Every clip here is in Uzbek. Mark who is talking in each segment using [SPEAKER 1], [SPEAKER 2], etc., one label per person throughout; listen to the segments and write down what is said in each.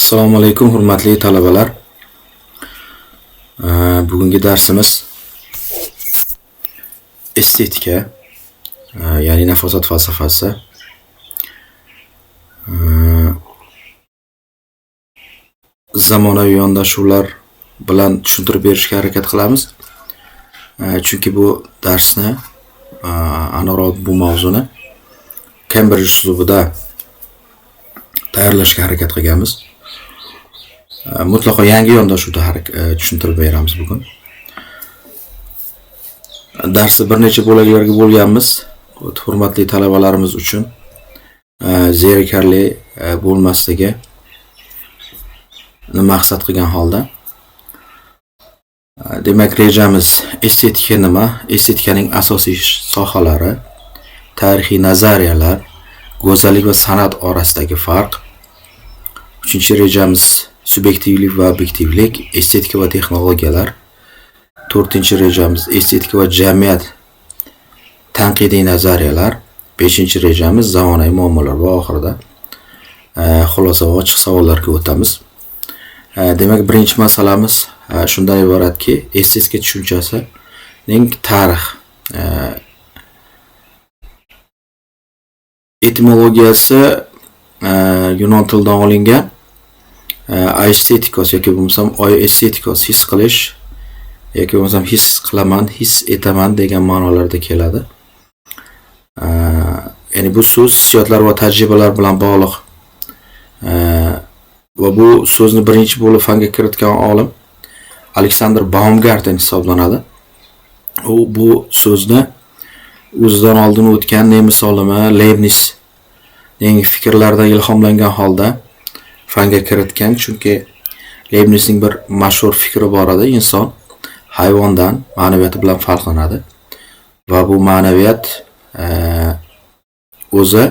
[SPEAKER 1] Assalomu alaykum hurmatli talabalar. Bugungi darsimiz estetika, ya'ni nafosat falsafasi. Zamonaviy yondashuvlar bilan tushuntirib berishga harakat qilamiz. Chunki bu darsni, aniqroq bu mavzuni Cambridge uslubida tayyorlashga harakat qilganmiz. Mutlaqo yangi yondashuvda tushuntirib beramiz bugun. Darsni bir necha bo'laklarga bo'lganmiz. Hurmatli talabalarimiz uchun zerikarli bo'lmasligi maqsad qilgan holda. Demak, rejamiz estetika nima? Estetikaning asosiy sohalari, tarixiy nazariyalar, go'zallik va san'at orasidagi farq. 3-rejamiz subyektivlik va obyektivlik, estetika va texnologiyalar. 4-rejamiz estetika va jamiyat, tanqidiy nazariyalar. 5-rejamiz zamonaviy muammolar va oxirida xulosa va ochiq savollarga o'tamiz. Demak, birinchi masalamiz shundan iboratki, estetika tushunchasining tarix, etimologiyasi yunon tilidan olingan. Aesthetikos yoki bo'lmasam estetikos, his qilish yoki bo'lmasam his qilaman, his etaman degan ma'nolarda keladi. Ya'ni bu so'z hissiyotlar va tajribalar bilan bog'liq. Va bu so'zni birinchi bo'lib fanga kiritgan olim Alexander Baumgarten hisoblanadi. U bu so'zni o'zidan oldin o'tgan nemis olimi Leibnizning fikrlaridan ilhomlangan holda fanga kiritgan. Chunki Leibnizning bir mashhur fikri bor edi: inson hayvondan ma'naviyati bilan farqlanadi va bu ma'naviyat o'zi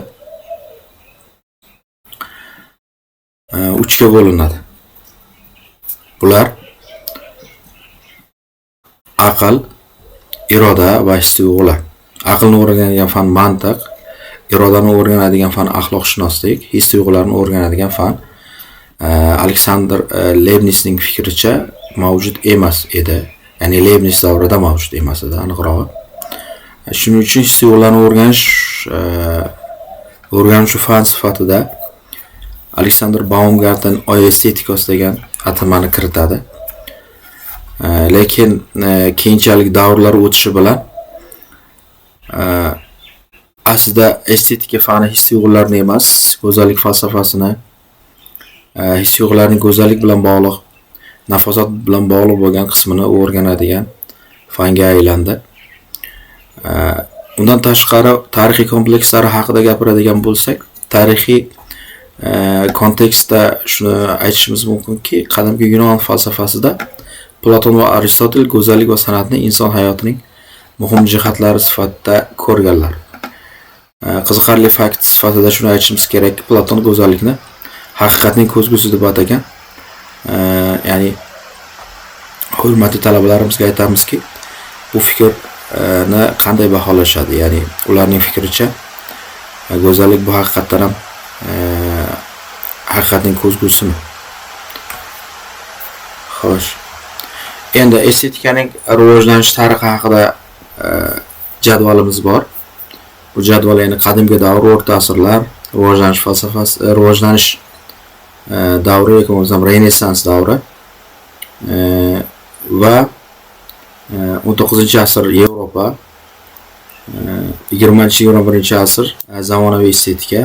[SPEAKER 1] 3ga bo'linadi. Bular aql, iroda va his-tuyg'ular. Aqlni o'rganadigan fan mantiq, irodani o'rganadigan fan axloqshunoslik, his-tuyg'ularni o'rganadigan fan Alexander Leibnizning fikricha mavjud emas edi. Ya'ni Leibniz davrida mavjud emas edi, aniqrog'i. Shuning uchun his-tuyg'ularni o'rganish fan sifatida Alexander Baumgarten estetikos degan atamani kiritadi. Lekin keyinchalik davrlar o'tishi bilan aslida estetika fani his-tuyg'ularni emas, go'zallik falsafasini, his-tuyg'ularning go'zallik bilan bog'liq, nafosat bilan bog'liq bo'lgan qismini o'rganadigan fanga aylandi. Undan tashqari tarixiy komplekslari haqida gapiradigan bo'lsak, tarixiy kontekstda shuni aytishimiz mumkinki, qadimgi Yunon falsafasida Platon va Aristotel go'zallik va san'atni inson hayotining muhim jihatlari sifatida ko'rganlar. Qiziqarli fakt sifatida shuni aytishimiz kerak: Platon go'zallikni haqiqatning ko'zgusi deb atagan. Ya'ni hurmatli talabalarimizga aytamizki, bu fikrni qanday baholashadi? Ya'ni ularning fikricha go'zallik bu haqiqatdan ham haqiqatning ko'zgusimi? Xo'sh. Endi estetikaning rivojlanish tarixi haqida jadvalimiz bor. Bu jadval ya'ni qadimgi davr, o'rta asrlar, rivojlanish falsafasi, rivojlanish davri yoki bo'lmasam Renessans davri va 19-asr Yevropa, 20-21-asr zamonaviy estetika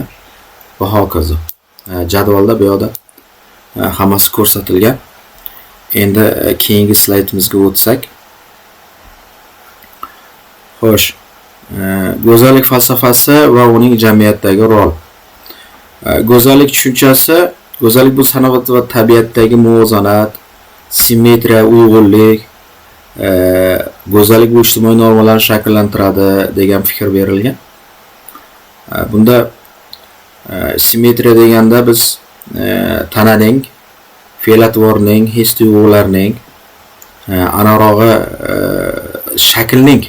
[SPEAKER 1] va hokazo. Jadvalda bu yoqda hammasi ko'rsatilgan. Endi keyingi slaydimizga o'tsak. Xo'sh, go'zallik falsafasi va uning jamiyatdagi rol. Go'zallik tushunchasi, go'zallik bu san'at va tabiatdagi muvozanat, simmetriya, uyg'unlik, go'zallik bu ijtimoiy normalarni shakllantiradi degan fikr berilgan. Bunda simmetriya deganda biz tananing, fe'l-atvorning, his-tuyg'ularning, aniqrog'i shaklning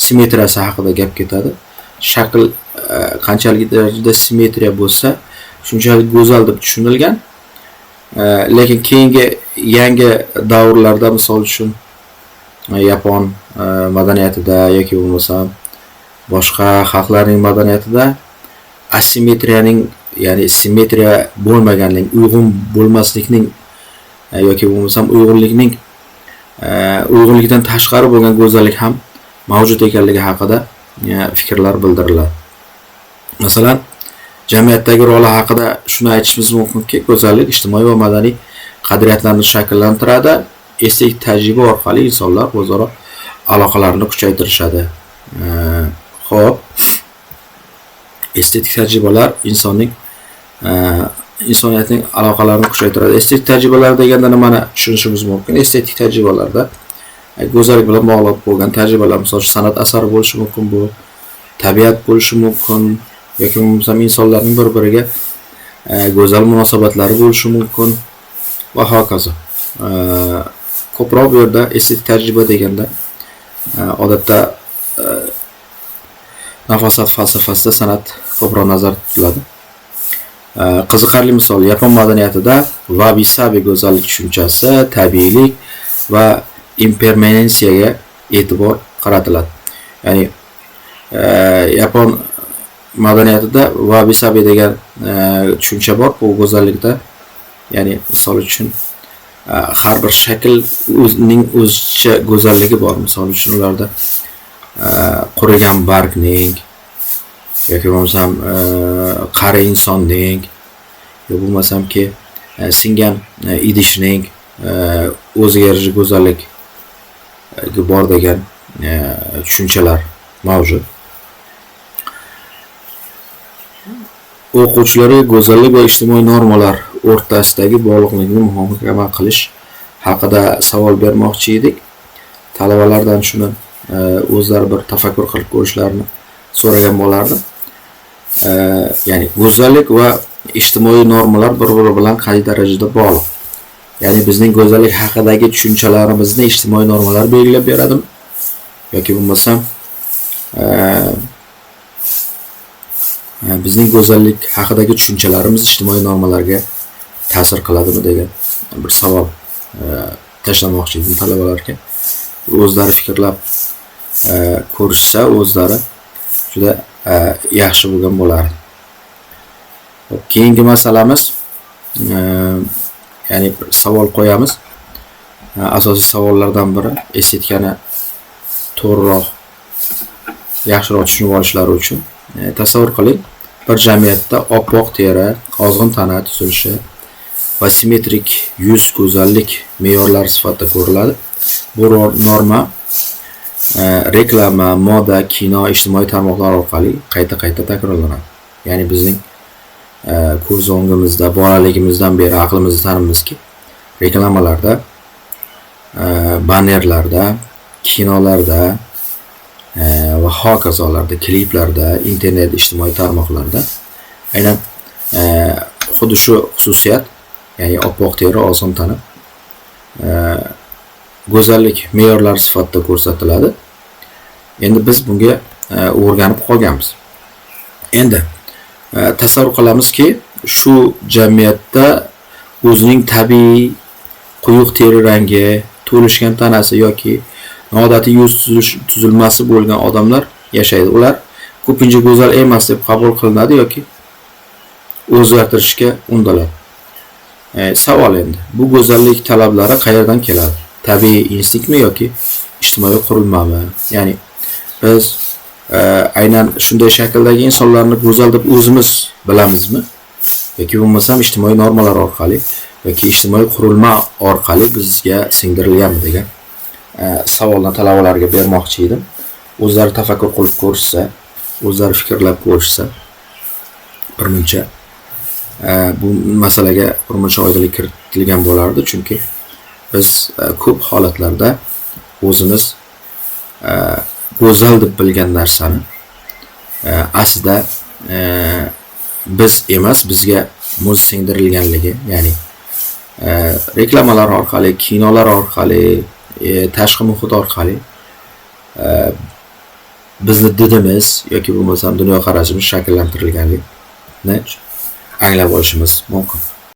[SPEAKER 1] simmetriyasi haqida gap ketadi. Shakl qanchalik darajada simmetriya bo'lsa, shunchalik go'zal deb tushunilgan. Lekin keyingi yangi davrlarda misol uchun Yapon madaniyatida yoki bo'lmasam boshqa xalqlarning madaniyatida asimetriyaning, ya'ni simmetriya bo'lmaganlik, uyg'un bo'lmaslikning yoki bo'lmasam uyg'unlikdan tashqari bo'lgan go'zallik ham mavjud ekanligi haqida fikrlar bildiriladi. Masalan, jamiyatdagi roli haqida shuni aytishimiz mumkinki, go'zallik ijtimoiy va madaniy qadriyatlarni shakllantiradi. Estetik tajriba orqali insonlar o'zaro aloqalarini kuchaytirishadi. Xo'p, estetik tajribalar insoniyatning aloqalarini kuchaytiradi. Estetik tajribalar deganda nimani tushunishimiz mumkin? Estetik tajribalarda go'zallik bilan bog'liq bo'lgan tajribalar, misol uchun san'at asari bo'lishi mumkin, bu tabiat bo'lishi mumkin, yoki bo'lmasam insonlarning bir-biriga go'zal munosabatlari bo'lishi mumkin va hokazo. Ko'proq bu yerda estetik tajriba deganda odatda nafosat falsafasida san'at ko'proq nazarda tutiladi. Qiziqarli misol, Yapon madaniyatida wabi-sabi go'zallik tushunchasi, tabiiylik va impermanensiyaga e'tibor qaratiladi. Ya'ni Yapon madaniyatida wabi-sabi degan tushuncha bor. Bu go'zallikda, ya'ni misol uchun har bir shakl o'zining o'zicha go'zalligi bor. Misol uchun ularda qurigan bargning yoki bo'lmasam qari insonning yoki bo'lmasamki singan idishning o'ziga yarasha go'zallik bor degan tushunchalar mavjud. O'quvchilarga go'zallik va ijtimoiy normalar o'rtasidagi bog'liqlikni muhokama qilish haqida savol bermoqchi edik. Talabalardan shuni o'zlari bir tafakkur qilib ko'rishlarini so'ragan bo'lardim. Ya'ni go'zallik va ijtimoiy normalar bir-biri bilan qay darajada bog'liq? Ya'ni bizning go'zallik haqidagi tushunchalarimizni ijtimoiy normalar belgilab beradimi? Yoki bo'lmasam bizning go'zallik haqidagi tushunchalarimiz ijtimoiy normalarga ta'sir qiladimi degan bir savol tashlamoqchi edim talabalarga. O'zlari fikrlab ko'rishsa, o'zlari juda yaxshi bo'lgan bo'lardi. Keyingi masalamiz, ya'ni bir savol qo'yamiz. Asosiy savollardan biri estetikani to'g'riroq, yaxshiroq tushunib olishlari uchun tasavvur qiling, bir jamiyatda oppoq teri, ozg'in tana tuzilishi va simmetrik yuz go'zallik me'yorlari sifatida ko'riladi. Bu norma reklama, moda, kino, ijtimoiy tarmoqlar orqali qayta-qayta takrorlanadi. Ya'ni bizning ko'z o'ngimizda bolaligimizdan beri aqlimizda tanimizki, reklamalarda, bannerlarda, kinolarda va hokazolarda, kliplarda, internet, ijtimoiy tarmoqlarda aynan xuddi shu xususiyat, ya'ni oppoq teri, ozg'in tana go'zallik me'yorlari sifatida ko'rsatiladi. Endi biz bunga o'rganib qolganmiz. Endi tasavvur qilamizki, shu jamiyatda o'zining tabiiy quyuq teri rangi, to'lishgan tanasi yoki noodatiy yuz tuzilmasi bo'lgan odamlar yashaydi. Ular ko'pincha go'zal emas deb qabul qilinadi yoki o'zgartirishga undaladi. Savol endi, bu go'zallik talablari qayerdan keladi? Tabiiy instinktmi yoki ijtimoiy qurilmami? Ya'ni biz aynan shunday shakldagi insonlarni go'zal deb o'zimiz bilamizmi? Yoki bo'lmasam ijtimoiy normalar orqali yoki ijtimoiy qurilma orqali bizga singdirilganmi degan savolni talabalarga bermoqchi edim. O'zlari tafakkur qilib ko'rishsa, o'zlari fikrlab ko'rishsa, birmuncha bu masalaga birmuncha oydinlik kiritilgan bo'lardi, chunki biz ko'p holatlarda o'zimiz go'zal deb bilgan narsani aslida biz emas, bizga muz singdirilganligi, ya'ni reklamalar orqali, kinolar orqali, tashqi muhit orqali bizni didimiz yoki bo'lmasam dunyoqarashimiz shakllantirilganligini anglab olishimiz mumkin.